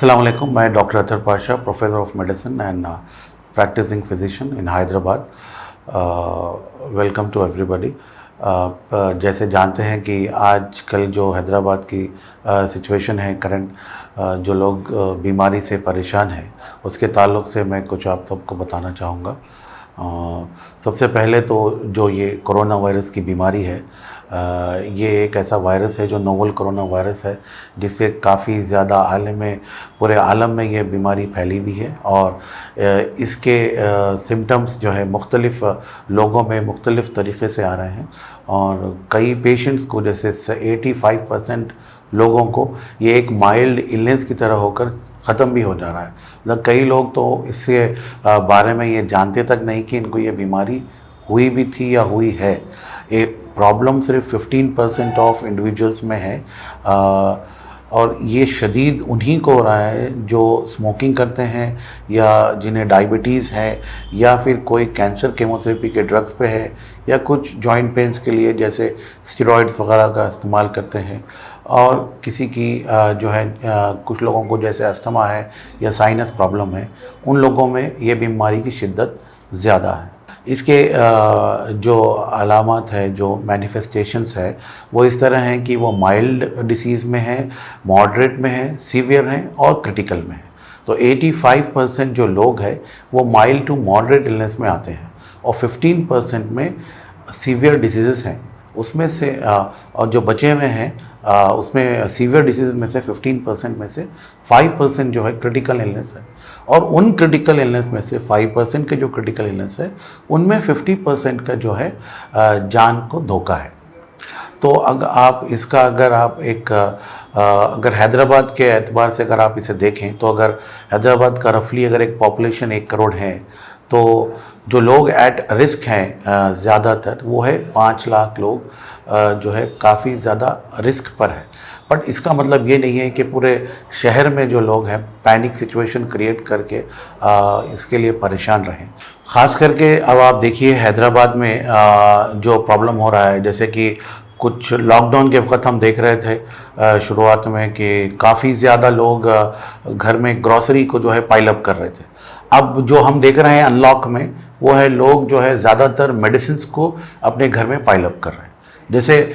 Assalamu alaikum. मैं doctor Athar Pasha, professor of medicine and practising physician in Hyderabad. Welcome to everybody. जैसे जानते हैं कि आजकल जो हैदराबाद की सिचुएशन है करंट, जो लोग बीमारी से परेशान हैं उसके ताल्लुक़ से मैं कुछ आप सबको बताना चाहूँगा। सबसे पहले तो जो ये कोरोना वायरस की बीमारी है, ये एक ऐसा वायरस है जो नोवल कोरोना वायरस है जिससे काफ़ी ज़्यादा पूरे आलम में ये बीमारी फैली हुई है। और इसके सिम्टम्स जो है मुख्तलिफ़ लोगों में मुख्तलिफ़ तरीक़े से आ रहे हैं और कई पेशेंट्स को, जैसे 85% लोगों को ये एक माइल्ड इलनेस की तरह होकर ख़त्म भी हो जा रहा है। मतलब कई लोग तो इसके बारे में ये जानते तक नहीं कि इनको ये बीमारी हुई भी थी या हुई है। ये प्रॉब्लम सिर्फ 15% ऑफ इंडिविजुअल्स में है और ये शदीद उन्हीं को हो रहा है जो स्मोकिंग करते हैं या जिन्हें डायबिटीज़ है या फिर कोई कैंसर केमोथेरेपी के ड्रग्स पे है या कुछ जॉइंट पेन्स के लिए जैसे स्टेरॉइड्स वगैरह का इस्तेमाल करते हैं। और किसी की जो है कुछ लोगों को जैसे अस्थमा है या साइनस प्रॉब्लम है, उन लोगों में ये बीमारी की शिद्दत ज़्यादा है। इसके जो अलामत है, जो मैनिफेस्टेशंस है, वो इस तरह हैं कि वो माइल्ड डिसीज़ में है, मॉडरेट में है, सीवियर हैं और क्रिटिकल में है। तो 85% जो लोग हैं वो माइल्ड टू मॉडरेट इलनेस में आते हैं और 15% में सीवियर डिसीज़ हैं। उसमें से और जो बचे हुए हैं उसमें सीवियर डिसीज़ में से 15% में से 5% जो है क्रिटिकल इलनेस है। और उन क्रिटिकल इलनेस में से 5% के जो क्रिटिकल इलनेस है उनमें 50% का जो है जान को धोखा है। तो अगर अगर हैदराबाद के एतबार से अगर आप इसे देखें तो अगर हैदराबाद का रफली अगर एक पॉपुलेशन 1 करोड़ है तो जो लोग एट रिस्क हैं ज़्यादातर वो है 5 लाख लोग जो है काफ़ी ज़्यादा रिस्क पर है। बट इसका मतलब ये नहीं है कि पूरे शहर में जो लोग हैं पैनिक सिचुएशन क्रिएट करके इसके लिए परेशान रहें। ख़ास करके अब आप देखिए हैदराबाद में जो प्रॉब्लम हो रहा है, जैसे कि कुछ लॉकडाउन के वक्त हम देख रहे थे शुरुआत में कि काफ़ी ज़्यादा लोग घर में ग्रॉसरी को जो है पाइलअप कर रहे थे। अब जो हम देख रहे हैं अनलॉक में वो है लोग जो है ज़्यादातर मेडिसिन्स को अपने घर में पाइलअप कर रहे हैं। जैसे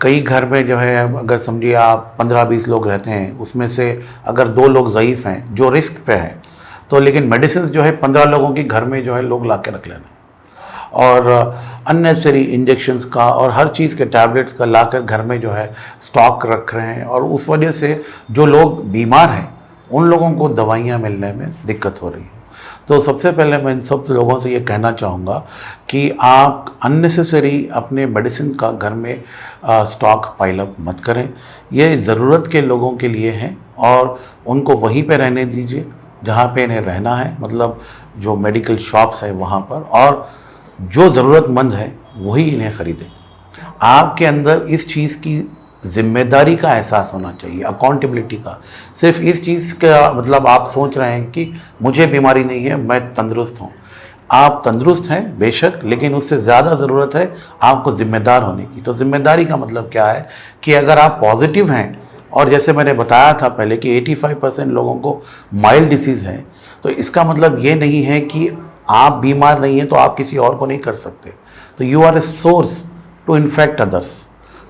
कई घर में जो है अगर समझिए आप 15-20 लोग रहते हैं, उसमें से अगर 2 लोग ज़ईफ़ हैं जो रिस्क पे हैं, तो लेकिन मेडिसिन्स जो है 15 लोगों की घर में जो है लोग ला के रख लेना और अननेसेसरी इंजेक्शंस का और हर चीज़ के टैबलेट्स का लाकर घर में जो है स्टॉक रख रहे हैं। और उस वजह से जो लोग बीमार हैं उन लोगों को दवाइयाँ मिलने में दिक्कत हो रही है। तो सबसे पहले मैं इन सब लोगों से ये कहना चाहूँगा कि आप अननेसेसरी अपने मेडिसिन का घर में स्टॉक पाइलअप मत करें। ये ज़रूरत के लोगों के लिए हैं और उनको वहीं पे रहने दीजिए जहाँ पे इन्हें रहना है, मतलब जो मेडिकल शॉप्स है वहाँ पर, और जो ज़रूरतमंद है वही इन्हें ख़रीदें। आपके अंदर इस चीज़ की ज़िम्मेदारी का एहसास होना चाहिए, अकाउंटेबिलिटी का। सिर्फ इस चीज़ का मतलब आप सोच रहे हैं कि मुझे बीमारी नहीं है, मैं तंदुरुस्त हूँ। आप तंदुरुस्त हैं बेशक, लेकिन उससे ज़्यादा ज़रूरत है आपको ज़िम्मेदार होने की। तो ज़िम्मेदारी का मतलब क्या है कि अगर आप पॉजिटिव हैं और जैसे मैंने बताया था पहले कि 85% लोगों को माइल्ड डिसीज़ है, तो इसका मतलब ये नहीं है कि आप बीमार नहीं हैं तो आप किसी और को नहीं कर सकते। तो you are a source to infect others.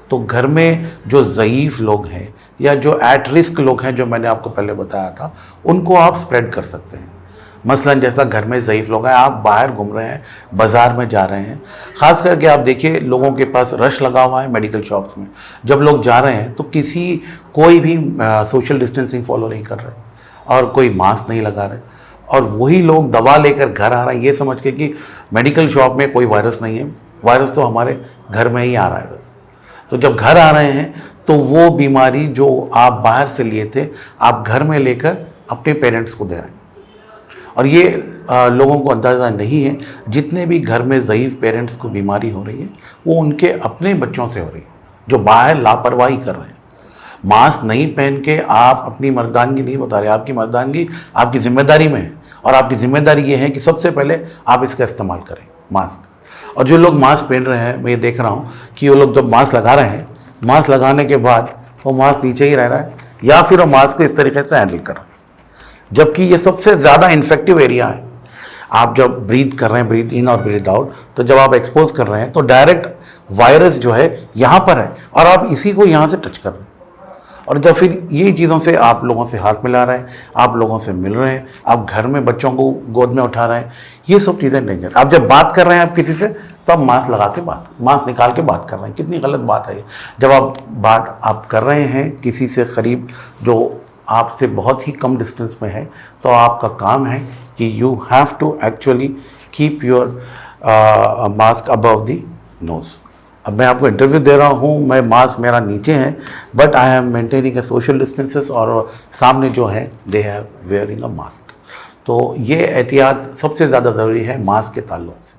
तो घर में जो ज़ईफ़ लोग हैं या जो एट रिस्क लोग हैं, जो मैंने आपको पहले बताया था, उनको आप स्प्रेड कर सकते हैं। मसलन जैसा घर में ज़ईफ़ लोग हैं, आप बाहर घूम रहे हैं, बाज़ार में जा रहे हैं, ख़ास करके आप देखिए लोगों के पास रश लगा हुआ है मेडिकल शॉप्स में। जब लोग जा रहे हैं तो कोई भी सोशल डिस्टेंसिंग फॉलो नहीं कर रहे और कोई मास्क नहीं लगा रहे, और वही लोग दवा लेकर घर आ रहे हैं ये समझ के कि मेडिकल शॉप में कोई वायरस नहीं है, वायरस तो हमारे घर में ही आ रहा है बस। तो जब घर आ रहे हैं तो वो बीमारी जो आप बाहर से लिए थे आप घर में लेकर अपने पेरेंट्स को दे रहे हैं। और ये लोगों को अंदाज़ा नहीं है, जितने भी घर में ज़ईफ़ पेरेंट्स को बीमारी हो रही है वो उनके अपने बच्चों से हो रही है जो बाहर लापरवाही कर रहे हैं। मास्क नहीं पहन के आप अपनी मर्दानगी नहीं बता रहे, आपकी मर्दानगी आपकी ज़िम्मेदारी में है और आपकी ज़िम्मेदारी ये है कि सबसे पहले आप इसका इस्तेमाल करें मास्क। और जो लोग मास्क पहन रहे हैं, मैं ये देख रहा हूँ कि वो लोग जब मास्क लगा रहे हैं, मास्क लगाने के बाद वो मास्क नीचे ही रह रहा है, या फिर हम मास्क को इस तरीके से हैंडल कर रहे हैं, जबकि ये सबसे ज़्यादा इन्फेक्टिव एरिया है। आप जब ब्रीथ कर रहे हैं, ब्रीथ इन और ब्रीथ आउट, तो जब आप एक्सपोज कर रहे हैं तो डायरेक्ट वायरस जो है यहाँ पर है और आप इसी को यहाँ से टच कर रहे हैं। और जब फिर ये चीज़ों से आप लोगों से हाथ मिला रहे हैं, आप लोगों से मिल रहे हैं, आप घर में बच्चों को गोद में उठा रहे हैं, ये सब चीज़ें डेंजर। आप जब बात कर रहे हैं आप किसी से, तो आप मास्क लगा के मास्क निकाल के बात कर रहे हैं, कितनी गलत बात है ये। जब आप कर रहे हैं किसी से करीब जो आपसे बहुत ही कम डिस्टेंस में है, तो आपका काम है कि you have to actually keep your mask above the nose. अब मैं आपको इंटरव्यू दे रहा हूँ, मैं मास्क मेरा नीचे है, but I am maintaining A social distances, और सामने जो है they have wearing a mask. तो ये एहतियात सबसे ज़्यादा ज़रूरी है मास्क के ताल्लुक से।